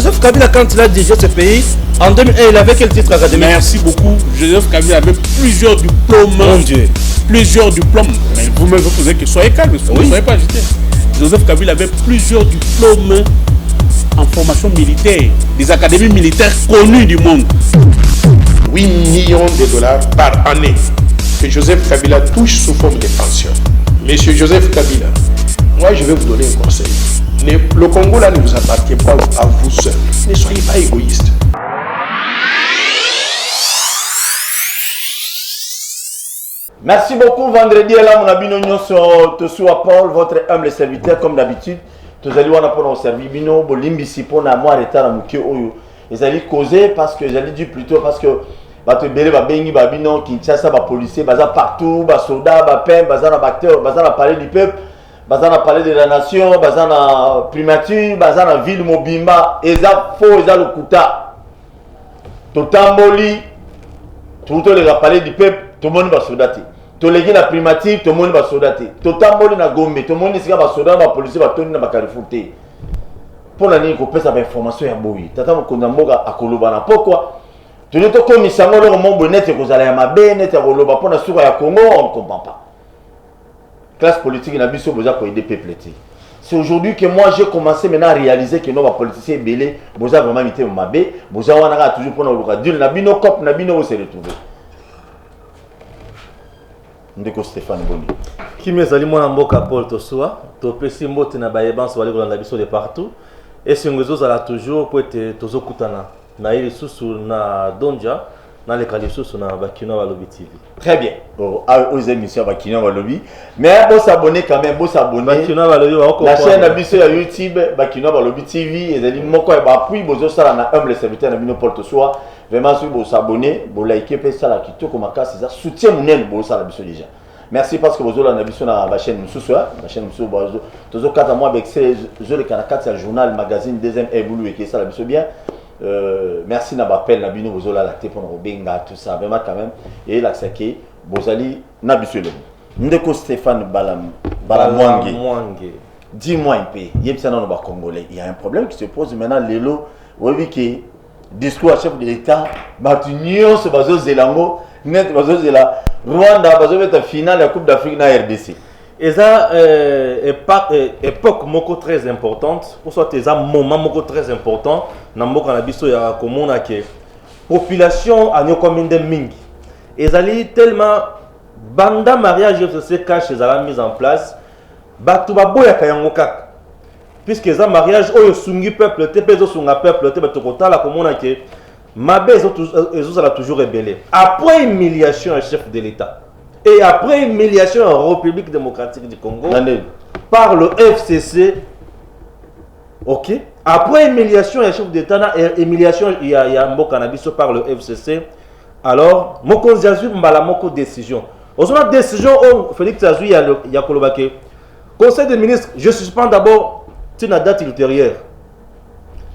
Joseph Kabila, quand il a dirigé ce pays, en 2001, il avait quel titre académique? Merci beaucoup. Joseph Kabila avait plusieurs diplômes. Mon Dieu. Plusieurs diplômes. Mais vous-même, vous posez que soyez calme, vous ne soyez pas agité. Joseph Kabila avait plusieurs diplômes en formation militaire, des académies militaires connues du monde. 8 millions de dollars par année que Joseph Kabila touche sous forme de pension. Monsieur Joseph Kabila, moi je vais vous donner un conseil. Le Congo là ne vous appartient pas à vous seul. Ne soyez pas égoïste. Merci beaucoup. Vendredi, là, mon ami, nous sommes tous à Paul, votre humble serviteur, comme d'habitude. Tous allez voir pour nous servir. Bino, bolimbi pour na moi retard à mouké oyo. Ils allaient causer parce que j'allais dire plutôt parce que bato belé ba bengi ba bino Kinshasa ba policier baza partout, ba soldat, ba pem, baza na acteur, baza na parler du peuple, baza na parler de la nation, baza na primature, baza na ville mobimba, eza faux, eza lokuta. Totamboli, tout le parler du peuple, tout le monde va soldater. To legi na primative to moni ba soldate to tamboli na gombe to moni sika ba soldate ba policier ba toni na ba carrefour te pour la nini ko pesa ba information ya boyi tata mokonda mboka akoloba na pourquoi to ne to komisa ngolo mo bonete ko zala ya mabe nete ko loba pour na suka ya Congo on ne comprend pas classe politique na biso boza ko aider peuple te. C'est aujourd'hui que moi j'ai commencé maintenant à réaliser que nos politiciens belé boza vraiment mité mabe boza wana toujours pour na luka dil na bino cop na bino se retrouver. Ndeko Stéphane Boni. Qui me zali mwana mboka Paul Tosua, to pesi mbote na bayebanso bali kolanda biso de partout. Et si on gozo zala toujours pour être tozo kutana na ile susu na donja na le kali susu na Bakino Balobi TV. Très bien. Aux émissions Bakino Balobi. Mais bon s'abonner quand même, bon s'abonner. Bakino Balobi la chaîne na biso ya YouTube Bakino Balobi TV et zali moko e ba puis bozo sala na humble serviteur na bino Paul Tosua. Vraiment, si vous vous abonnez, vous likez, vous ça la kito comme c'est ça soutien monnaie vous ça la biso déjà. Merci parce que vous avez la sur la chaîne Moussou, la chaîne Moussou, vous avez mois avec ces jeux de 4 journal, magazine, deuxième évolué qui ça la biso bien. Merci na bapel na bino vous avez la tête pour nous benga tout ça vraiment quand même et la sake vous allez na biso le. Ndeko Stéphane Balamwange. Dis-moi un peu, il y a un Congolais, il y a un problème qui se pose maintenant l'élo, oui qui discours à chef de l'État, Matignon, ce bazo Zélango, net bazo Zéla, Rwanda, bazo être finale de la Coupe d'Afrique na RDC. Et ça, époque moko très importante, ou soit un moment moko très important, dans moko na biso ya komona ke population a nyokominde mingi. Et ça tellement banda mariage se cache la mise en place, batu baboya kayango kaka. Puisque les mariage oyo sungi peuple te pezo sunga peuple te betokota la komona ke mabe ezo la toujours rebellé après humiliation au chef de l'État et après humiliation en République démocratique du Congo par le FCC. OK, après humiliation au chef d'État et humiliation il y a mboka na biso par le FCC. Alors mokonzi azui mbala moko décision ozona décision o Félix azui ya kolobake conseil des ministres je suspends d'abord c'est une date ultérieure.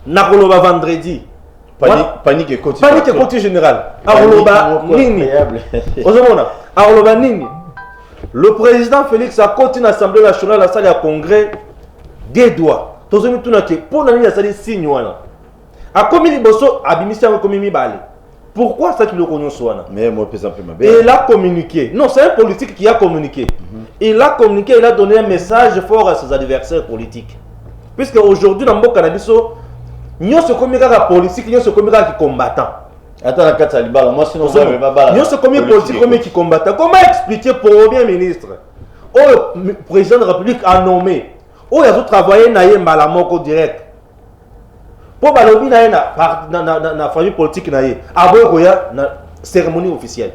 Nakoloba vendredi. Panique et continue. Panique et continue générale. Aroloba Nini. Aroloba Nini. Le président Félix a continué l'Assemblée nationale, la salle à congrès, des doigts. Pour la salle signe. A commis bosso, abimisia comme bali. Pourquoi ça tu le connais soit? Mais moi peu ma Et il a communiqué. Non, c'est un politique qui a communiqué. Il a communiqué, il a donné un message fort à ses adversaires politiques. Puisque aujourd'hui, dans le Canabiso, nous sommes comme des politiques, nous sommes comme des combattants. Attends, la carte Alibala, moi sinon, nous sommes comme des politiques, comme des combattants. Comment expliquer pour le bien ministre, le président de la République a nommé, il a travaillé dans la mort direct. Pour balobi na na famille politique na ye, aboya na cérémonie officielle.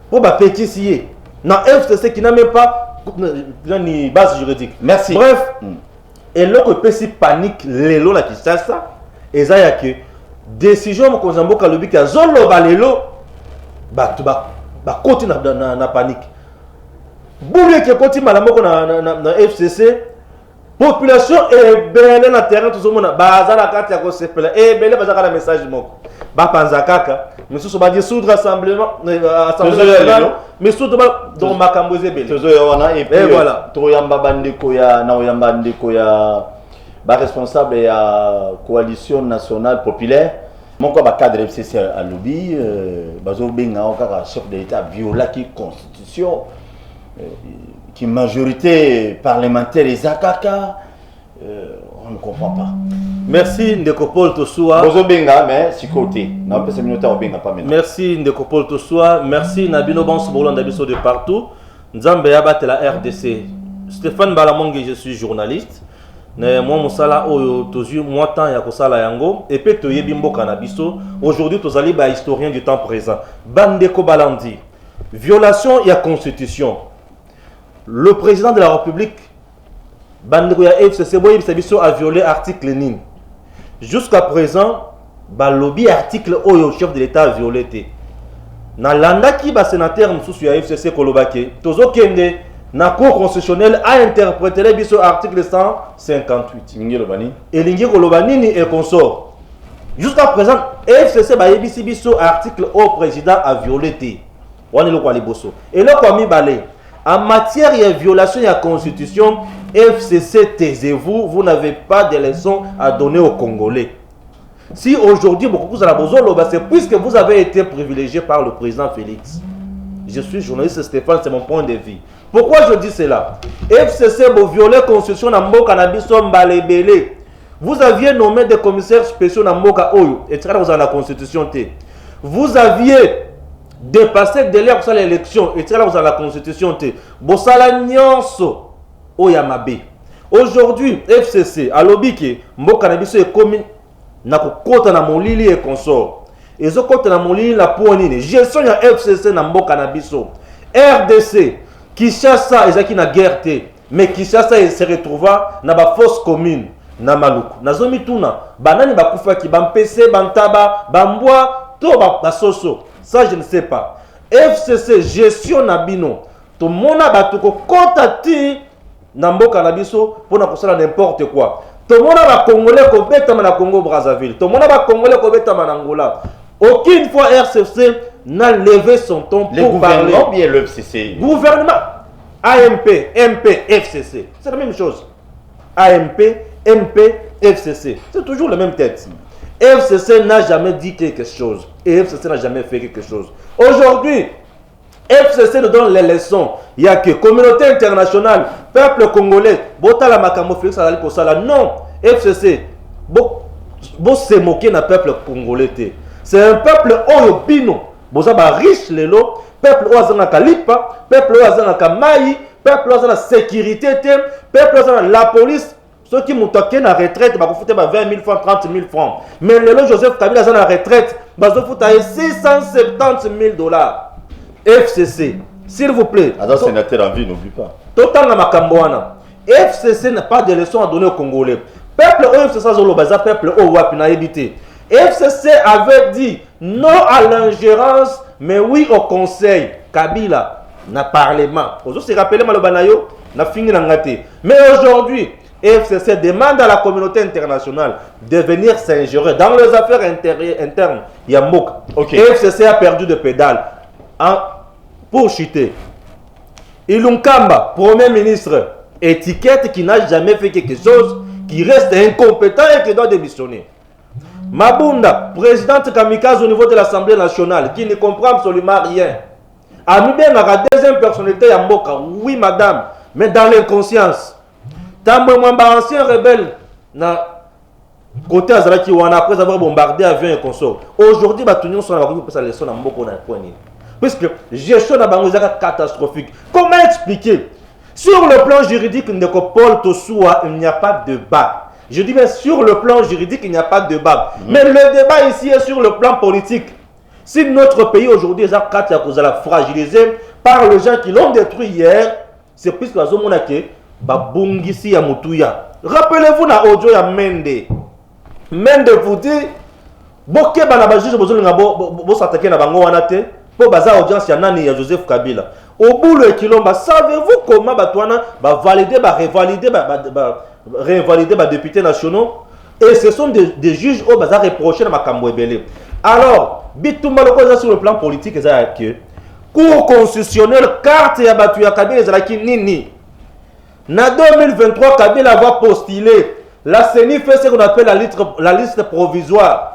Pour ba pétitioner na FCC qui n'a même pas ni base juridique. Merci. Bref. Et là, que pesi panique, les lots là qui ça, et ça y a que décision mon konzambo kalobi ka zolo balelo, ba continue na panique. Boulé qui continue malamoko na FCC, population est belle na terrain tout le monde, baza la carte ya ko sepela, et belle baza ka message moko. Ba panza kaka, mais ce ba dissoudre rassemblement nationale, mais surtout dans makambo zebele. Et puis voilà. To yamba bandeko ya na yamba ndeko ya responsable de la coalition nationale populaire. Mon cadre FCC à lobby, chef de l'État viola qui constitution, qui majorité parlementaire et Zakaka, on ne comprend pas. Merci Ndekopol Tosua. Merci Ndekopol Tosua. Merci Nabino Bansobolon Dabiso de partout. Nzambe Yabat la RDC. Stéphane Balamongue, je suis journaliste. Moi, Moussala, moi, temps, Yakosala Yango. Et puis, tu Bimbo Canabiso. Aujourd'hui, tu es un historien du temps présent. Bandeko Balandi. Violation de la Constitution. Le président de la République, Bandeko FCC, a violé l'article NIN. Jusqu'à présent, le lobby article Oyo, chef de l'État, a violé. Dans l'anda qui est sénateur, sous FCC Kolobake, Tozo Kende, la Cour constitutionnelle a interprété l'article 158. Et Lingi Kolobani est consort. Jusqu'à présent, FCC article au président a violé. Et là, comme il en matière de violation de la Constitution, FCC, taisez-vous, vous n'avez pas de leçons à donner aux Congolais. Si aujourd'hui, c'est puisque vous avez été privilégié par le président Félix. Je suis journaliste Stéphane, c'est mon point de vue. Pourquoi je dis cela? FCC a violé la Constitution de Mboka Nabiso Mbalebele. Vous aviez nommé des commissaires spéciaux dans Mboka Oyo, et très dans la Constitution. Vous aviez dépassé le délai pour l'élection, et très dans la Constitution. Bosala Nyonso Oyamabe. Aujourd'hui, FCC a lobby que Mboka Nabiso est commune. Nakokota na molili et consort. Et ce côté na molili la poignée. Gestion ya FCC na Mboka Nabiso. RDC Kinshasa ezaki na guerre te, mais Kinshasa se retrouva na ba fosse commune na Maluku. Na zomi tuna banani bakufa ki bampese bantaba bambwa to ba soso. Ça je ne sais pas. FCC gestion na bino. To mona batuko kontati na Mboka Nabiso pour na kosala n'importe quoi. Tout le monde va Congolais qui bêta na Congo Brazzaville. Tout le monde va Congolais qui bêta na Angola. Aucune fois RCC n'a levé son ton pour parler. Le gouvernement bien le FCC. Gouvernement AMP, MP, FCC. C'est la même chose. AMP, MP, FCC. C'est toujours la même tête. FCC n'a jamais dit quelque chose. Et FCC n'a jamais fait quelque chose. Aujourd'hui, FCC nous donne les leçons. Il n'y a que communauté internationale, peuple congolais, Botala Makambo Félix Salali Kosala. Non, FCC, bon se moquer na peuple congolais. C'est un peuple oyobino. Bozaba riche lelo, peuple oazana kalipa, peuple oazana kamayi, peuple oazana sécurité, peuple oazana la police. Ceux qui m'ont toqué na retraite, bah vous foutez 20 000 francs, 30 000 francs. Mais lelo Joseph Kabila zana retraite, bah vous foutez 670 000 $. FCC, s'il vous plaît. Alors, sénateur en vie, n'oublie pas. Total Makamboana. FCC n'a pas de leçons à donner aux Congolais. Peuple FCC Zolobaza, peuple Owapi n'a évité. FCC avait dit non à l'ingérence, mais oui au conseil. Kabila n'a parlement. Aujourd'hui, c'est rappelé Malobanayo, n'a fini l'angate. Mais aujourd'hui, FCC demande à la communauté internationale de venir s'ingérer dans les affaires internes. Yamok. Okay. FCC a perdu de pédale. Pour chuter. Ilunkamba, Premier ministre, étiquette qui n'a jamais fait quelque chose, qui reste incompétent et qui doit démissionner. Mabunda, présidente kamikaze au niveau de l'Assemblée nationale, qui ne comprend absolument rien. Amibé n'a la deuxième personnalité à Mboka. Oui, madame, mais dans l'inconscience. Tambo Mwamba, ancien rebelle, na côté Azalaki Wana, après avoir bombardé avion et consort. Aujourd'hui, Batunion sont la leçon à Mboka na poignet. Puisque gestion na bango catastrophique. Comment expliquer? Sur le plan juridique, Paul Tosua, il n'y a pas de débat. Je dis bien sur le plan juridique, il n'y a pas de débat. Mais le débat ici est sur le plan politique. Si notre pays aujourd'hui est fragilisé par les gens qui l'ont détruit hier, c'est puisque la zone monake, babungisi ya mutuya. Rappelez-vous na audio ya Mende. Mende vous dit, boke bana ba juge bozo nga bo s'attaquer na bango wana te. Pour baza audience ya nani ya Joseph Kabila. Au bout le Kilomba, savez-vous comment Batouana va valider, va révalider les députés nationaux? Et ce sont des juges au bazar reproché dans Makambo Ebele. Alors, Bitumba le sur le plan politique, c'est que Cour constitutionnelle, carte ya Kabila, c'est qui nini. Na 2023, Kabila va postuler La CENI fait ce qu'on appelle la liste provisoire.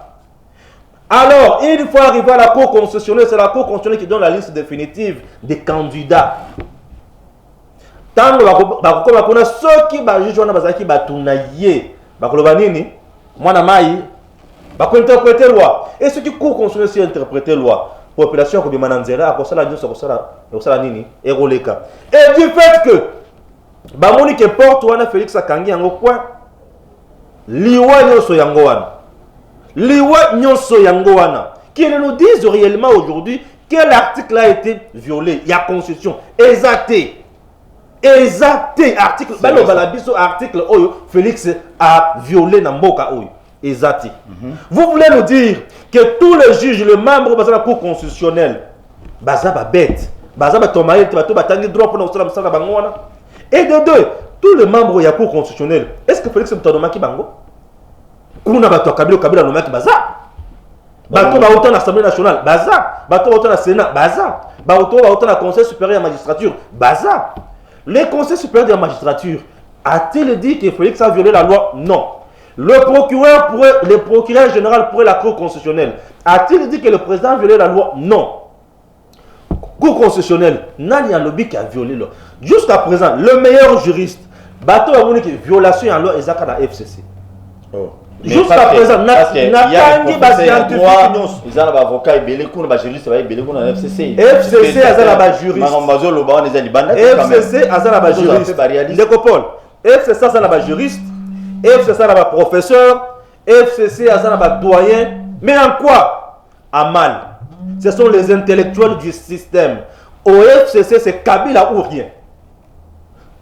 Alors, une fois arrivé à la Cour constitutionnelle, c'est la Cour constitutionnelle qui donne la liste définitive des candidats. Tant que ceux qui interpréter loi. Et ceux qui Cour constitutionnelle interpréter loi. Population qui mananzera à cause la nini et roleka. Et du fait que Bamoni qui porte wana Félix Akangi en point liwa nyoso yango wana. Liwa nyoso yango wana. Qui nous disent réellement aujourd'hui quel article a été violé. Il y a constitution exacté. Exacté article. Balo balabiso article oyo Félix a violé na mboka oyo. Exacté. Vous voulez nous dire que tous les juges, les membres de la Cour constitutionnelle, bazaba bête, bazaba tomaï, batani droit pour nous faire bangwana. Et de deux, tous les membres de la Cour constitutionnelle, est-ce que Félix Moutodomaki bango? Kuna bato kabila nomaki baza. Bato ba autant l'Assemblée nationale, baza. Bato autant la Sénat, baza. Bato autant la Conseil supérieur de la magistrature, baza. Les conseils supérieurs de la magistrature a-t-il dit que Félix a violé la loi? Non. Le procureur général pour la Cour constitutionnelle a-t-il dit que le président a violé la loi? Non. Cour constitutionnelle, Nani a lobby qui a violé la loi. Jusqu'à présent, le meilleur juriste, Bato a dit que violation de la loi est à la FCC. Jusqu'à présent, Natangi va scientifique. Ils ont un avocat, ils ont un juriste, ils ont un FCC. FCC a un juriste. FCC a un juriste. Léopold, FCC a un juriste. FCC a un professeur. FCC a un doyen. Mais en quoi? À mal. Ce sont les intellectuels du système. Au FCC, c'est Kabila ou rien.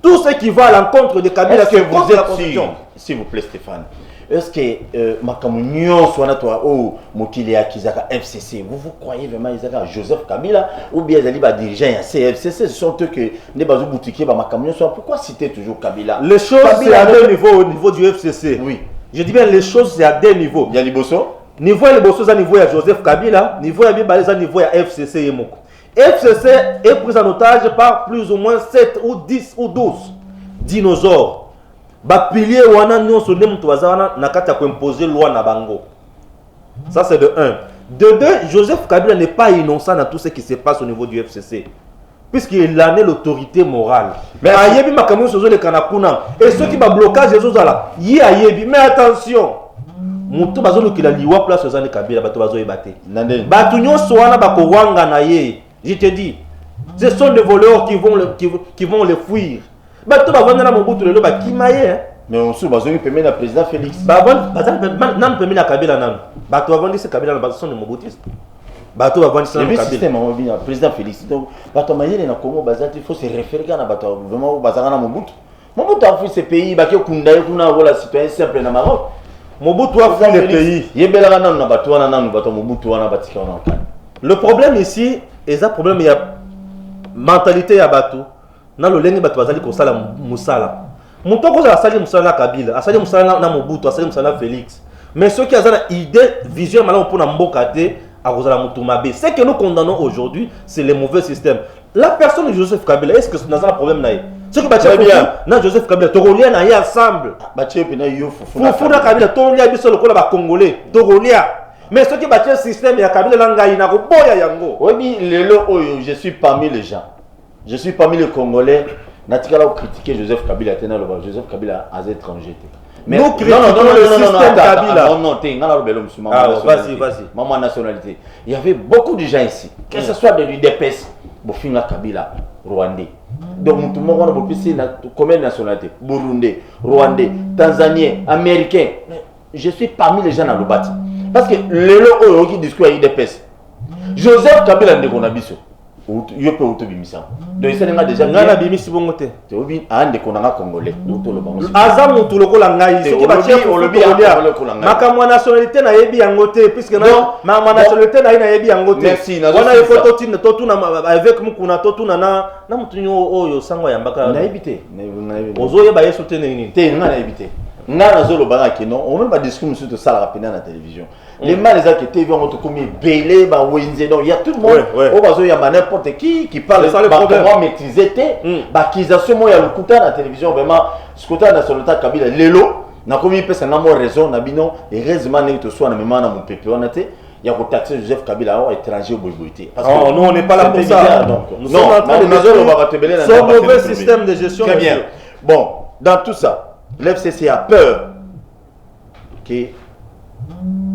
Tout ce qui va à l'encontre de Kabila, c'est vous êtes sûr, s'il vous plaît Stéphane, est-ce que Makamunyo soit toi ou Mokili Akizaka FCC, vous croyez vraiment Isaka Joseph Kabila ou bien les dirigeants à CFCC, ce sont eux que les bazou boutiquiers Makamunyo soit, pourquoi citer toujours Kabila? Les choses c'est à deux niveaux au niveau du FCC. Oui. Je dis bien les choses c'est à deux niveaux. Il y a les Bosso. Niveau les Bosso à niveau de Joseph Kabila, niveau à Bibalé à niveau de FCC et Moko. FCC est pris en otage par plus ou moins 7 ou 10 ou 12 dinosaures. Ba pilier wana nyonso ndem toaza wana nakata ko imposer loi na bango. Ça c'est de 1. De 2, Joseph Kabila n'est pas innocent dans tout ce qui se passe au niveau du FCC. Puisqu'il en est l'autorité morale. Mais ayebi makamou sozo le kanakuna et ceux qui va blocage les autres là, yi ayebi mais attention. Mutu bazolo ki la liwa place aux Kabila bato bazo ebate. Bato nyonso wana bako wanga na ye. Je te dis, ce sont des voleurs qui vont les fuir. Bato ba vanda na Mobutu lelo ba kimaye. Mais on sou bazo permet na président Félix. Ba nan permet na Kabila nan. Bato vandi ce Kabila na sont des Mobutistes. Bato vandi ça na Kabila. Le système on vient président Félix. Donc bato mayele na Congo bazati il faut se référer à bato vraiment bazanga na Mobutu. Mobutu a fui ce pays ba ke kunda kuna vola citoyen simple na Maroc. Mobutu a fui le pays. Yebela na na bato wana na bato Mobutu wana batika wana. Le problème ici, et ça problème il y a mentalité ya bato. Na lo lengi bato bazali ko sala musala. Mutoko za sali musala na Kabila, asali musala na Mobutu, asali musala na Félix. Mais ceux qui ont une idée, vision malin pour na mboka te a kozala mutu mabe. Ce que nous condamnons aujourd'hui, c'est le mauvais système. La personne de Joseph Kabila, est-ce que c'est dans un problème naïe? Ce qui va bien, na Joseph Kabila, Torolia na y ensemble. Batie pena yo Fufuna Kabila, Torolia biso lokola ba Congolais, Torolia. Mais ce qui va le système ya Kabila langa ina ko boya yango. Oui, lelo oyo, je suis parmi les gens. Je suis parmi les Congolais. Natikala critiquer Joseph Kabila tena le Joseph Kabila à étranger. Mais nous critiquons le système Kabila. Non, vas-y. Maman nationalité. Il y avait beaucoup de gens ici. Que ce soit de l'UDPS, Bofinga Kabila, Rwandais. Donc tout le monde a combien de nationalités? Burundais, Rwandais, Tanzaniens, Américains. Je suis parmi les gens dans le bâti. Parce que les gens qui discutent à l'UDPS, Joseph Kabila Ndekonabiso. Yo pe auto bimisa. Donc ça n'a déjà ngana bimisi bongote. Te obi ande konanga congolais. Azam mutu lokola ngai soki ba chef olobiya. Makamwa nationalité na yebi yangote puisque na nationalité na yebi yangote. Merci na. Wana il faut totine totuna avec mukuna totuna na mutu nyo oyo sangwa yambaka. Na ebité. Ozo yeba yesu tene nini. Te ngana ebité. Ngana zolo banga non, on même pas discours sur de ça rapidement à la télévision. Les mal les qui TV ont comme belé ba wenze donc il y a tout le monde au bazo y a n'importe qui parle comment maîtriser bah qu'ils assument il y a le coup à la télévision vraiment ce côté nationalité Kabila lelo na komi pesa na mo raison na bino heureusement ne to soit na memana mon pépé on était il y a taxer Joseph Kabila au étranger au boyboité parce que nous on n'est pas là pour ça donc nous sommes en train de désolé son mauvais système de gestion. Très bien. Bon, dans tout ça l'FCC a peur que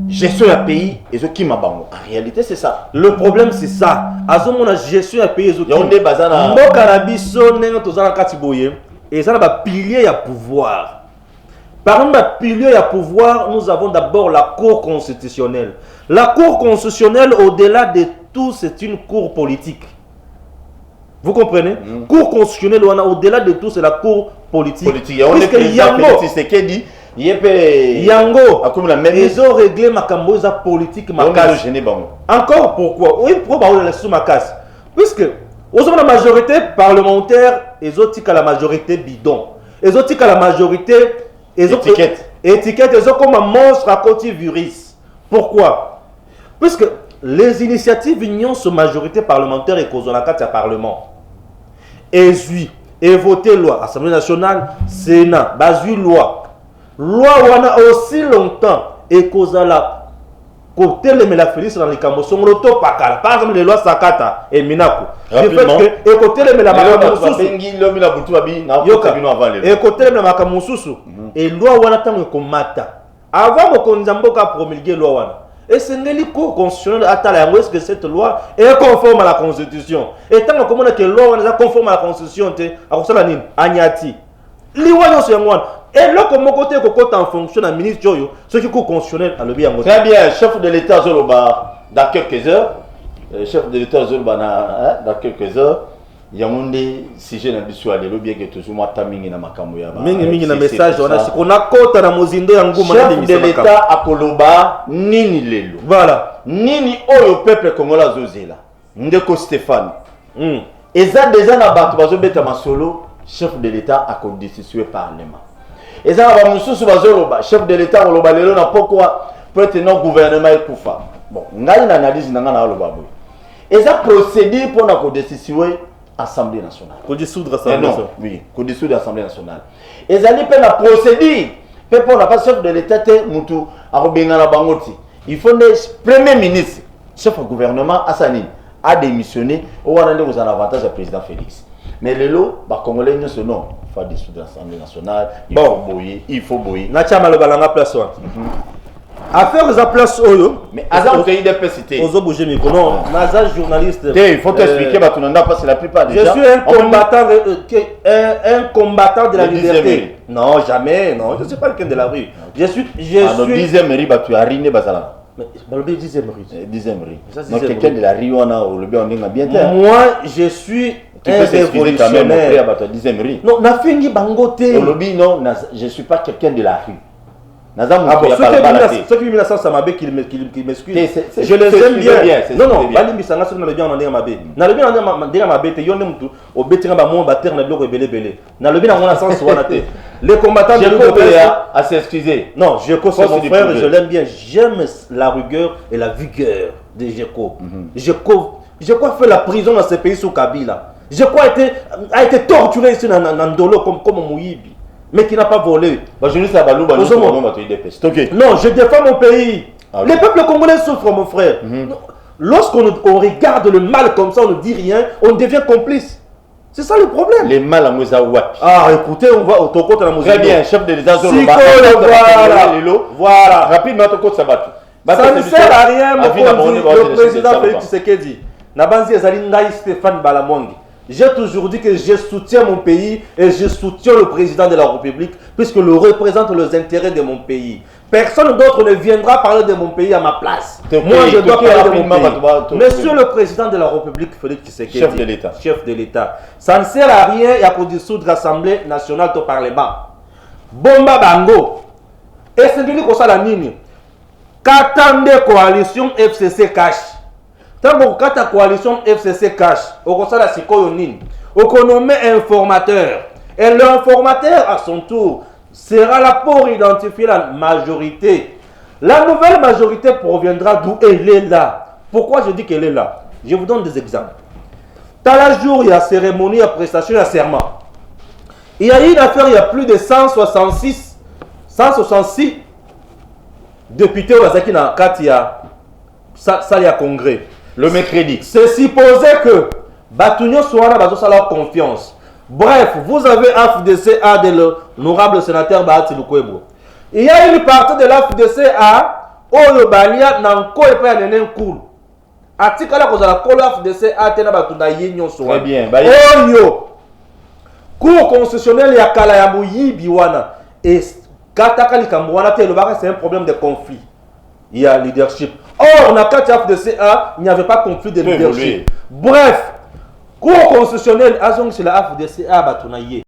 gestion à pays et ce qui m'a bango. En réalité, c'est ça. Le problème, c'est ça. À ce moment, gestion à pays et ce qui m'a bango. Mon carabiso, n'est pas dans katiboye. Et ça, c'est un pilier à pouvoir. Parmi les piliers à pouvoir, nous avons d'abord la Cour constitutionnelle. La Cour constitutionnelle, au-delà de tout, c'est une cour politique. Vous comprenez? Cour constitutionnelle, au-delà de tout, c'est la cour politique. Puisque Yango, c'est ce qu'il dit. Yango, ils ont réglé ma camboisa politique, ma casse. Encore pourquoi? Oui, pourquoi on laisse sous ma casse? Puisque, aux hommes la majorité parlementaire, ils ont dit qu'à la majorité bidon. Ils ont dit qu'à la majorité, étiquette, ils ont comme un monstre à côté virus. Pourquoi? Puisque les initiatives union sur majorité parlementaire et cause on a quatre parlement. Et voter loi, Assemblée nationale, Sénat, basui loi. Loi on a aussi longtemps et cause la côté les mélaphélis dans les cambos sont l'auto pakala. Par exemple les lois Sakata et Minako. Du fait que et côté les mélaphélis et côté les mélaphélis et loi on a tant que mata. Avant mon konzamboka promulguer loi wana. Et c'est une cour constitutionnelle à Talayango, est-ce que cette loi est conforme à la Constitution? Et tant que la loi est conforme à la Constitution, Agnati. Et là, comme côté en fonction d'un ministre Joyo, ce qui est constitutionnel à l'objet. Très bien, chef de l'État Zoloba, dans quelques heures, chef de l'État Zoloba, dans quelques heures, il y a un sujet dans l'histoire de l'objet que toujours moi tamingi na makamuya. Mingi na message on a ce qu'on a côté na mozindo ya nguma na chef de l'État à Koloba nini lelo. Voilà. Nini oyo peuple congolais zozela. Ndeko Stéphane. Eza déjà na bato bazobeta masolo chef de l'État a constitué parlement. Eza ba mususu bazoloba chef de l'État oloba lelo na pourquoi peut-être non gouvernement ekufa. Bon, ngai na analyse na ngana oloba boy. Eza procédure pour na constituer Assemblée nationale. Pour dissoudre l'Assemblée nationale. Oui, pour dissoudre l'Assemblée nationale. Et ça n'est pas la procédure. Mais pour la chef de l'État, il faut des premiers ministres, chef du gouvernement, a démissionné. Ou a rendu un avantage au président Félix. Mais le lot, les Congolais ne se non. Il faut dissoudre l'Assemblée nationale. Il faut boyer. Natia Malobalanga place. Affaire de place Oyo. Mais Azam pays de cité. Ozo bouger micro. Non, Naza journaliste. Il faut t'expliquer parce que la plupart des gens. Je suis un combattant de la liberté. Non, jamais. Non, je ne suis pas quelqu'un de la rue. Je suis. Dans 10e rue, tu as riné Bazala. Mais le 10e rue. 10e rue. Donc quelqu'un de la rue, on a le bien, on est bien. Moi, je suis un révolutionnaire. Non, na fingi bangote. Non, je ne suis pas quelqu'un de la rue. Ceux qui me laissent ça m'abe qui m'excusent. Je les aime bien. Non, non, bali misanga ceux qui me bien en ndenge mabe. Na lebi en ndenge mabe te yonde mutu obetinga ba mo bater na biloko ebele bele. Na lebi na ngona sens wana te. Les combattants de l'UDPS à s'excuser. Non, Jeko c'est mon frère, je l'aime bien. J'aime la rigueur et la vigueur de Jeko. Jeko fait la prison dans ce pays sous Kabila. Jeko a été torturé ici dans Ndolo comme Mouyibi. Mais qui n'a pas volé. Non, je défends mon pays. Les peuples congolais souffrent, mon frère. Lorsqu'on regarde le mal comme ça, on ne dit rien, on devient complice. C'est ça le problème. Les mal à Mouzaouak. Ah, écoutez, on va au Toko de la Mouzaouak. Très bien, chef de l'État. Voilà. Rapidement, au Toko de Sabatou. Ça ne sert à rien, le président Félix Tshisekedi. Nabanzi Ezali Ngai Stéphane Balamongi. J'ai toujours dit que je soutiens mon pays et je soutiens le président de la République puisque le représente les intérêts de mon pays. Personne d'autre ne viendra parler de mon pays à ma place. Moi, je dois parler de mon pays. Monsieur le président de la République, Félix Tshisekedi, chef de l'État. Chef de l'État. Ça ne sert à rien, il y a pour dissoudre l'Assemblée nationale au Parlement. Bomba Bango. Et c'est dit que ça la ligne. Qu'attendait coalition FCC cash. Tant que ta coalition FCC cash, au conseil de la Sikoyonin, au nommé informateur. Et l'informateur, à son tour, sera là pour identifier la majorité. La nouvelle majorité proviendra d'où elle est là. Pourquoi je dis qu'elle est là? Je vous donne des exemples. Dans la jour, il y a cérémonie, il y a prestation, il y a serment. Il y a eu une affaire, il y a plus de 166 166 députés au na Katia Salia Congrès. Le mercredi. C'est supposé que Batunyo Souana bazo leur confiance. Bref, vous avez AFDCA de l'honorable sénateur Bahati Lukwebo. Il y a une partie de l'AFDCA Oyo Balia Nanko et pas Nenen Koul. Atikala kozala kolo AFDCA tena batunda yenyo Souana. Très bien. Oyo Cour constitutionnelle ya kala ya Muyibi wana. Et Kataka Likamwana te c'est un problème de conflit. Il y a leadership. Or, on a 4 AFDCA, il n'y avait pas conflit de leadership. Bref, Cour constitutionnelle, c'est la AFDCA, Batunaye.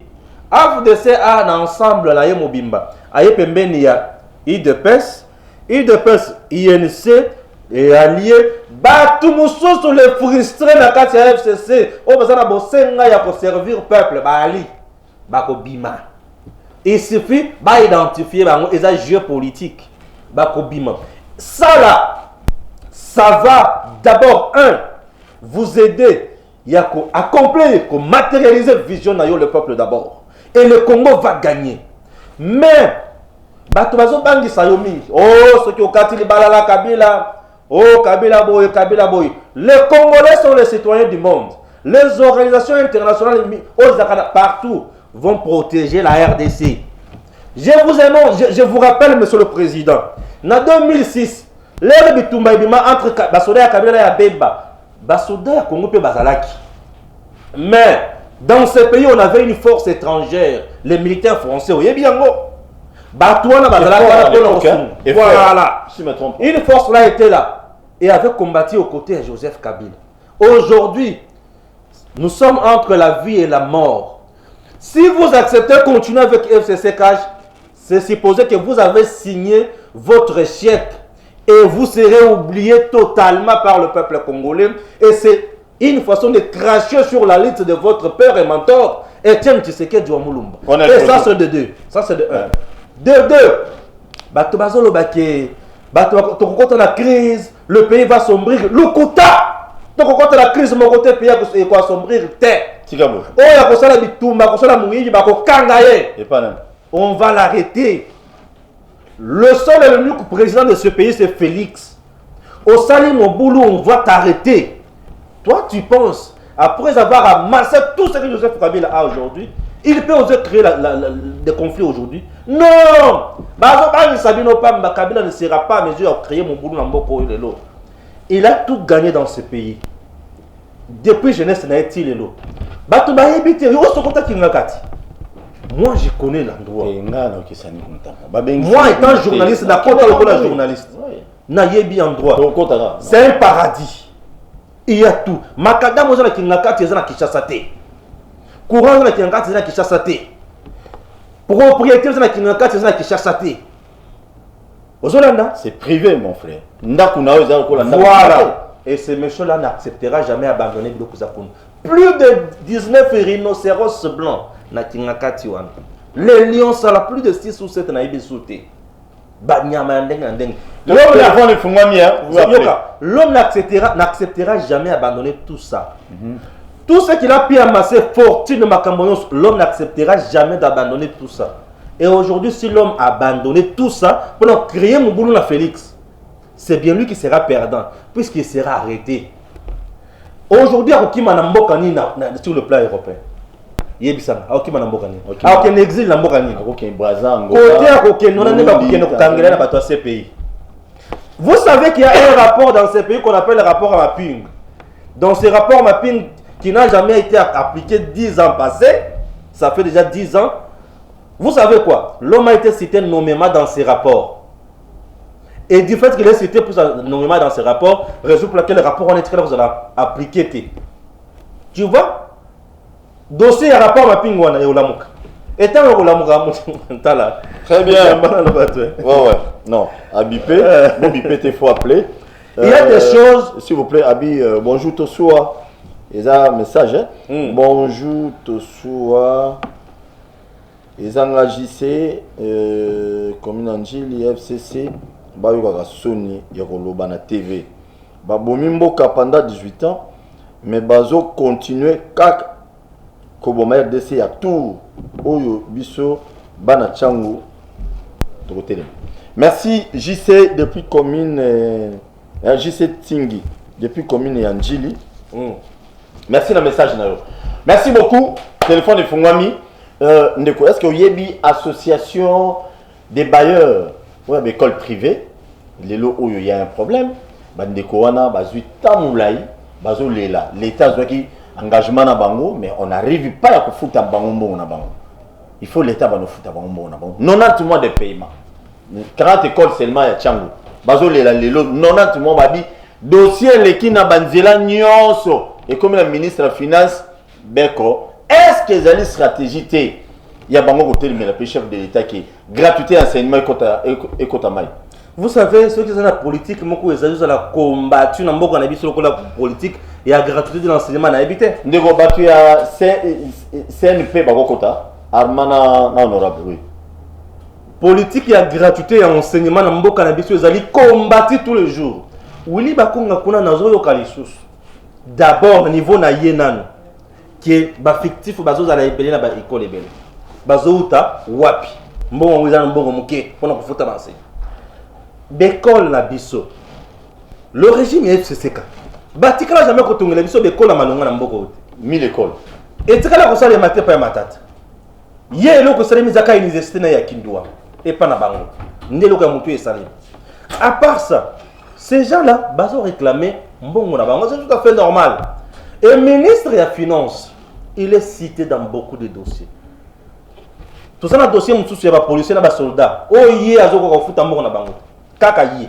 AFDCA, ensemble, la Yemobimba. Aye Pembeni, IDPS, INC, et allié. Batumusso sur les frustrés, la 4 FCC. Oh, mais ça, il y a pour servir peuple, Bali, Bakobima. Il suffit d'identifier les jeux politiques, Bakobima. Ça là, ça va d'abord, vous aider à accomplir, à matérialiser la vision de le peuple d'abord. Et le Congo va gagner. Mais, ceux qui ont Katili Balala Kabila, oh Kabila Boy, Kabila Boy. Les Congolais sont les citoyens du monde. Les organisations internationales partout vont protéger la RDC. Je vous rappelle, monsieur le président, en 2006, l'ère de Bitumba entre Basoda et Kabila et Bemba, Basoda et Congo et Bazalaki. Mais dans ce pays, on avait une force étrangère, les militaires français. Vous voyez bien, Batouana Bazalaki, voilà. Une force là était là et avait combattu aux côtés de Joseph Kabila. Aujourd'hui, nous sommes entre la vie et la mort. Si vous acceptez de continuer avec FCC Cash, c'est supposé que vous avez signé votre chèque et vous serez oublié totalement par le peuple congolais. Et c'est une façon de cracher sur la liste de votre père et mentor, Etienne Tshisekedi Wamulumba. Et ça, c'est de deux. Ça, c'est de un. De deux, Batobazolo Baké, quand on a crise, le pays va sombrir. Lukuta! Donc, quand la crise, mon côté, le pays va sombrir. On va l'arrêter. Le seul et l'unique président de ce pays, c'est Félix. Au Salim, au boulot, on va t'arrêter. Toi, tu penses, après avoir amassé tout ce que Joseph Kabila a aujourd'hui, il peut oser créer des conflits aujourd'hui? Non! Kabila ne sera pas à mesure de créer mon boulot dans Mboko et l'autre. Il a tout gagné dans ce pays. Depuis jeunesse, n'a-t-il l'eau. Moi, je connais l'endroit. Moi, étant journaliste, c'est un paradis. Il y a tout. Makadam, courant, propriété, c'est privé, mon frère. Voilà. Et ce monsieur-là n'acceptera jamais abandonner Bilokouzakun. Plus de 19 rhinocéros blancs. Les lions sont là, plus de 6 ou 7 l'homme n'acceptera jamais abandonner tout ça. Tout ce qu'il a pu amasser, fortune, l'homme n'acceptera jamais d'abandonner tout ça. Et aujourd'hui, si l'homme a abandonné tout ça pour créer mon boulot à Félix, c'est bien lui qui sera perdant, puisqu'il sera arrêté. Aujourd'hui, sur le plan européen, vous savez qu'il y a un rapport dans ce pays qu'on appelle le rapport Mapping. Dans ce rapport Mapping qui n'a jamais été appliqué 10 ans passés, ça fait déjà 10 ans. Vous savez quoi? L'homme a été cité nommément dans ces rapports. Et du fait qu'il est cité plus nommément dans ces rapports, raison pour laquelle le rapport on est très là, vous allez appliquer. Tu vois? Dossier à rapport Mapping wana Olamuka. Et tant Olamuka là. Très bien. Ouais. Non, Abipé, il faut appeler. Il y a des choses. S'il vous plaît, Abi, bonjour Tosua. Il y a un message. Bonjour Tosua. Ils ont agissé comme un FCC. Bayoka Sony Yekoloba na TV. Babomimboka pendant 18 ans, mais bazo continuer kak Koboma RDC à tout Oyo Biso Bana Changu Merci JC depuis commune JC Tingi depuis commune Yanjili. Merci le message. Merci beaucoup. Téléphone de Fungwami. Est-ce que vous avez association des bailleurs ou une école privée, les lots où il y a un problème, l'État a engagement na bango, mais on n'arrive pas à foutre bango na bango. Il faut l'État va nous foutre bango na bango. 90 mois de paiement. 40 écoles seulement ya Tchango. Bazo les lots 90 mois babi dossier leki na banzela nyonso et comme le ministre de la finance Beko, est-ce que les stratégies il y a bango côté le chef de l'État qui gratuité enseignement et kota mai. Vous savez, ceux qui sont dans la politique, beaucoup de la combattu dans beaucoup de la politique et la gratuité de l'enseignement à habiter. Ndeko battu ya CNP bakokota Armana honorable oui. Politique et la gratuité et l'enseignement dans beaucoup de combattu tous les jours. Willy Bakunga kuna nazo yo kalisus. D'abord niveau na yenan qui est fictif bazo za na ebele na ba école ebele. Bazo uta wapi. Mbongo ngizana mbongo muke pona kufuta banseignement. D'école na biso. Le régime est FCCK. Batikala jamais kotongela biso d'école na malonga na mboko. 1000 écoles. Et tikala ko sala maté pa matata. Ye loko sala mizaka université na ya Kindwa et pas na bango. Ndelo ka mutu esali. À part ça, ces gens-là bazo réclamer mbongo na bango, c'est tout à fait normal. Et le ministre de la Finance, il est cité dans beaucoup de dossiers. Tout ça dans dossier mutu sur ba policier na ba soldat. Oh yé azoko ko futa mbongo na bango. Kakaye.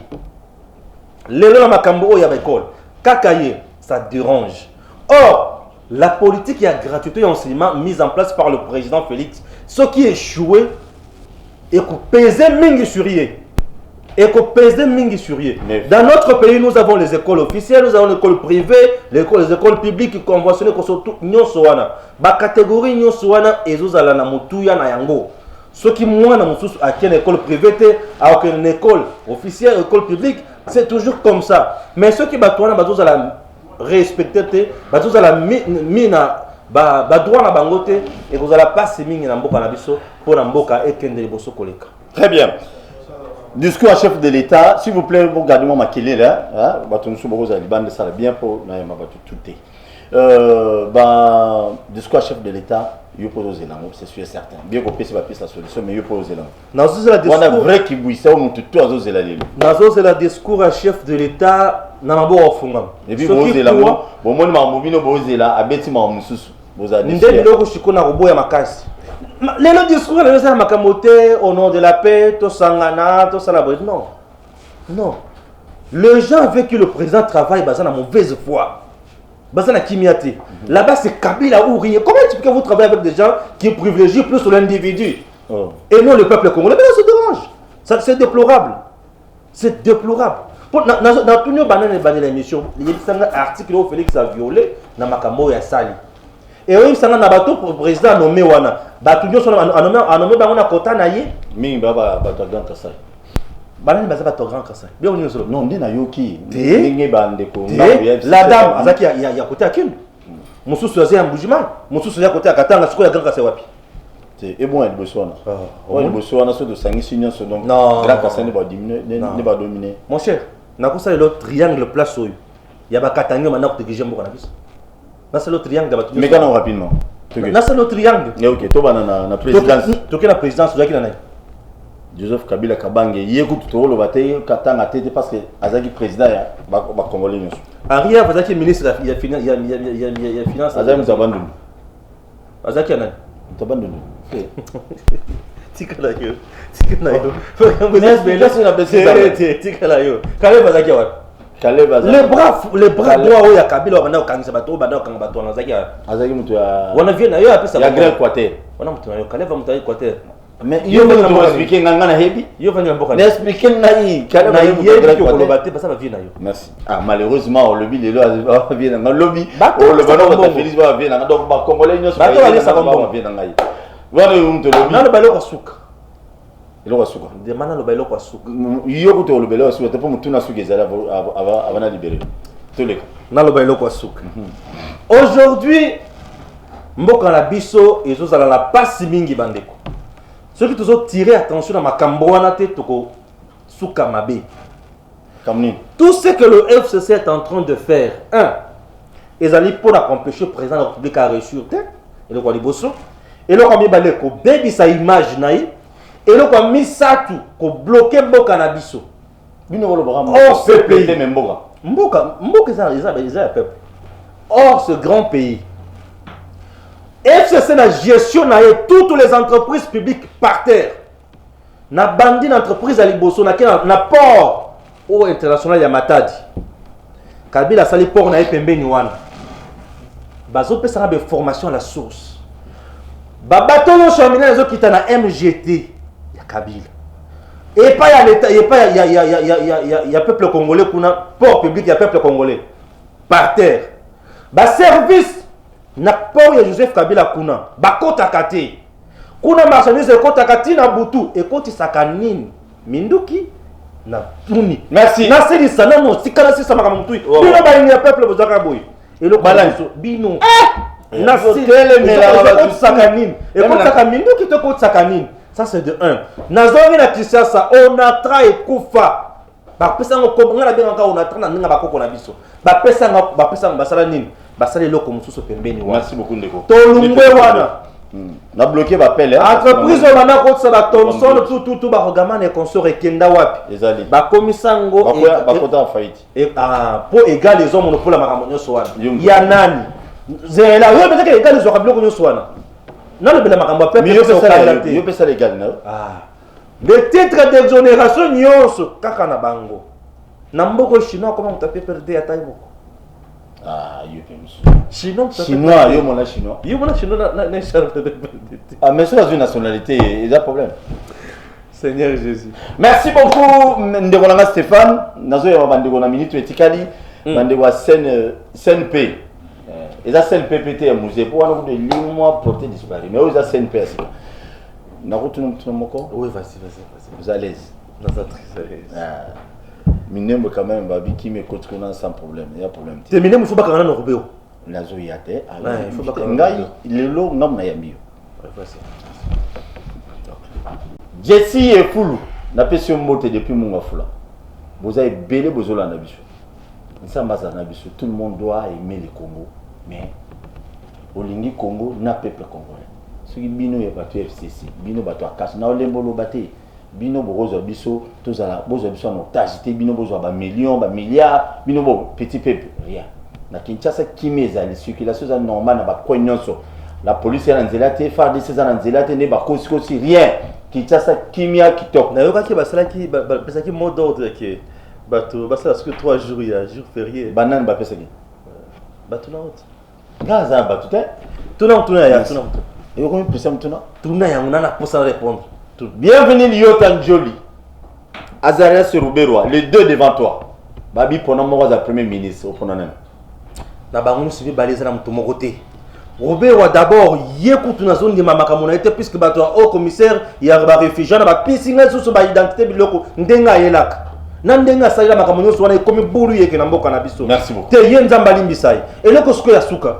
Lelo na makambo ya l'école. Kakaye, ça dérange. Or, la politique et la gratuité d'enseignement mise en place par le président Félix, ce qui est échoué, et qu'on pèse mingi sur yé. Et qu'on pèse mingi sur yé. Dans notre pays, nous avons les écoles officielles, nous avons les écoles privées, les écoles publiques conventionnées, qui sont toutes nyosoana. Ba catégorie nyosoana, et nous allons na mutuya na yango. Ceux qui moi dans une école privée, à une école officielle, une école publique, c'est toujours comme ça. Mais ceux qui battent à la respecter, battent à la mina, droit na bangote, et vous allez passer mine na mboka na biso pour na mboka et kende boso koleka. Très bien. Discours à chef de l'État, s'il vous plaît, vous regardez ma kélé là, hein, bateau nous sommes ça bien pour na ma batu tout. Discours à chef de l'État. C'est sûr et certain. Bien qu'on puisse la solution, mais il faut oser là. On a vrai qui bouille ça, on tout à oser la ligne. Nazo c'est le discours à chef de l'État. N'amabo ofungam. Et puis vous osez là, bon moi ma mobile vous osez là, abeti ma mususu. Vous avez. Ndé loko shikona robo ya makasi. Le discours le ça makamote au nom de la paix, to sangana, to salabri. Non, non. Les gens avec qui le président travaille, basé na mauvaise foi. Bazana Kimiate. Là-bas, c'est Kabila ou rien. Comment est-ce que vous travaillez avec des gens qui privilégient plus l'individu et non le peuple congolais? Mais ça se dérange. C'est déplorable. C'est déplorable. Dans tout le l'émission, il y a un article où Félix a violé dans Makambo et Sali. Et oui, ça n'a pas tout président nommé Wana. Batunyo sont a nommé Bangona Kota Naye. Mingi Baba Batagan Kasai. Banani baza to grand Kasai. Bien on est non, ndina yoki. Ndenge bande ko. La dame azaki ya côté à Kindu. Mususu azia Mbujima, mususu ya côté à Katanga, siko ya grand Kasai wapi. Et bon elle Botswana. Ouais, Botswana so de sangi signon so donc grand Kasai ne va diminuer, ne va dominer. Mon cher, nakosa le triangle place oyo. Ya ba Katanga mana ko tegije mboka na biso. Na c'est le triangle ba mais quand rapidement. Na c'est le triangle. OK, to bana na présidence. To na présidence zaki na nai. Joseph Kabila Kabange yeko tutolo batay katanga tete parce que azaki président ya ba congolais nyonso. Aria bazaki ministre ya finance azaki mtabandulu. Azaki nani? Mtabandulu. Tikala yo. Tikala yo. Tikala yo. Kale bazaki wa. Kale bazaki. Les bras droits oya Kabila banda okangisa bato banda okanga bato na azaki. Azaki mutu ya. Wana vient na yo apesa. Ya grand quartier. Wana mutu na yo Kale va mutu ya quartier. Mais yo va nous expliquer ngana hebi. Yo va nous mboka. N'expliquer nai Kale va yo ko lobate basa va vient na yo. Merci. Ah malheureusement le lobby lelo va vient na lobby. Le bano va Félix va vient na donc ba congolais nyonso va vient na ngai. Wana yo mutu lobby. Na le balo ko suka. Il aura suka. Demanda le balo ko suka. Yo ko to le balo suka te pour mutu na suka ezala avant na libérer. Tous les cas. Na le balo ko suka. Aujourd'hui mboka na biso ezozala la passe mingi bandeko. Ceux qui ont tiré attention dans ma Cambouana Toko Soukamabe. Tout ce que le FCC est en train de faire, ils allaient pour empêcher le président de la République à réussir, et le Kwaliboso, et le Kwami Balé, ko baby sa image naï, et le Kwami Satu, ko bloquer Mboka Nabiso. Or, ce pays, Mboka, ils ont peuple. Or, ce grand pays, FCC na gestion na toutes les entreprises publiques par terre. Na bandi d'entreprise à Liboso, na port au international ya Matadi. Kabila sali port na pembeni wana. Bazo pesa na formation à la source. Babato no chamina zo kita na MGT ya Kabila. Et pas ya l'état, et pas ya peuple congolais kuna port public ya peuple congolais par terre. Ba service na port ya Joseph Kabila kuna bakota kate. Kuna marchandise ekota kati na butu ekoti sakanini minduki na tuni. Merci. Na seli sana mo sikala sisa makamutui. Bino ba ni peuple bozaka boy. Et le balanso bino. Na seli ekoti sakanini. Ekoti sakanini minduki to ekoti sakanini. Ça c'est de 1. Nazongi na Kinshasa on a trai kufa. Ba pesa ngo kobanga na benga on a trai na ninga bakoko na biso. Ba pesa basala nini? Basala loko mususu pembeni wana. Merci beaucoup Ndeko. Tolungwe wana. Na bloqué appel entreprise on a ko ça Thomson tout ba regamane et consort et kenda wapi ezali ba komisango ba kota en faillite et pour égal les hommes pour la maramonyo soana ya nani zela yo peut-être égal les hommes ko soana na le bela makambo pe yo pesa légal na le titre d'exonération nyonso kaka na bango na mboko chinois comment on taper perdre à taille beaucoup Chinois, yo mona chinois. Yo mona chinois na charme de mais sur une nationalité, il y a problème. Seigneur Jésus. Merci beaucoup Ndekolanga Stéphane. Nazo ya bandeko na minute etikali bandeko wa CNP. Eza CNP PT ya musée pour wana de limois porté disparu. Mais eza CNP asi. Na retourne tout moko. Oui, vas-y. Vous allez. Dans sa Minembo quand même babi qui me contrôle sans problème, il y a problème. Terminé, il faut pas qu'on ait un robéo. Nazo yate, il faut pas qu'on ait le lot ngam na yambi. Jesse et Fulu, na pesi mbote depuis mon fula. Vous avez belé bozola na biso. Ça mbaza na biso, tout le monde doit aimer le Congo, mais olingi Congo na peuple congolais. Ce qui bino ya batu FCC, bino batu akash na olembo lo baté. Bino bozo biso tous à bozo biso en otage te bino bozo ba millions ba milliards bino bo petit peuple rien na Kinshasa kimeza les circulation za normal na ba konyonso la police ya nzela te FARDC za nzela te ne ba kosi rien Kinshasa kimia kitoko na yoka ki basala ki pesa ki mot d'ordre ki bato basala ce que 3 jours ya jour férié banane ba pesa ki bato na autre gaza bato te tuna ya tuna et on peut ça maintenant tuna ya ngana pour ça répondre. Bienvenue Lyotan Joli. Azarias Ruberwa, les deux devant toi. Babi pendant moi premier ministre au Ponanen. Na bangono suivi baliza na mtu mokote. Ruberwa d'abord yekutu na zone de mamakamona était puisque bato au commissaire ya ba réfugié na ba pisinga susu ba identité biloko ndenga yelaka. Na ndenga salila makamonyo so wana ekomi bulu yeke na mboka na biso. Merci beaucoup. Te yenza mbali sai. Eloko suko ya suka.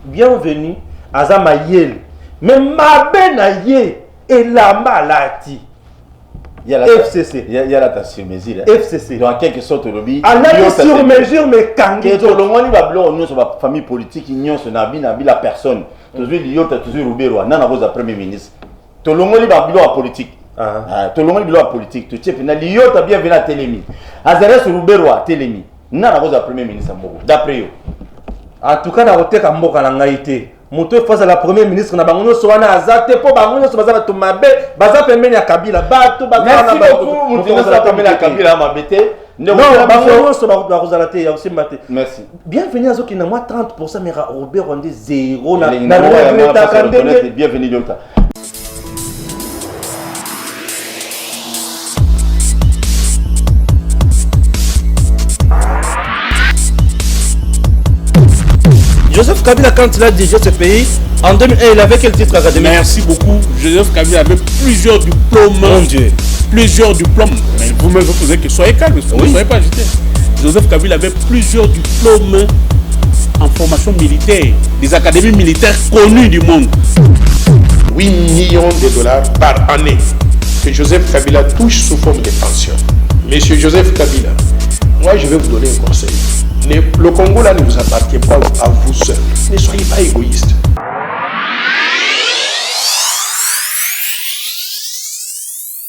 Bienvenue azama yel. Mais mabe na ye et la maladie. Il y a la FCC. Il y a la sur mesure. FCC. Donc en quelque sorte lobby. À la sur mesure mais kangi. Tout le monde va blanc on sur la famille politique union sur nabi la personne. Toujours Lyota toujours Ruberwa nana vos premier ministre. Tout le monde va blanc politique. Tout le monde blanc politique. Tout chef na Lyota bien venu à Télémi. Azara sur Ruberwa Télémi. Nana vos premier ministre mboko. D'après eux. En tout cas na roteka mboka na ngaité. Moto face à la première ministre na bangono soana azate po bangono so bazaba to mabe baza pembeni ya Kabila bato baza na bato moto na pembeni ya Kabila mabete non bangono so ba kozalate ya aussi mate merci bienvenue azoki na moi 30% mais Robert Rwandais 0 na bienvenue Lyotan. Joseph Kabila, quand il a dirigé ce pays, en 2001, il avait quel titre académique? Merci beaucoup. Joseph Kabila avait plusieurs diplômes. Mon Dieu. Plusieurs diplômes. Mais vous me posez que soyez calme, ne soyez pas agité. Joseph Kabila avait plusieurs diplômes en formation militaire, des académies militaires connues du monde. 8 millions de dollars par année que Joseph Kabila touche sous forme de pension. Monsieur Joseph Kabila, moi je vais vous donner un conseil. Le Congo là ne vous appartient pas à vous seul. Ne soyez pas égoïste.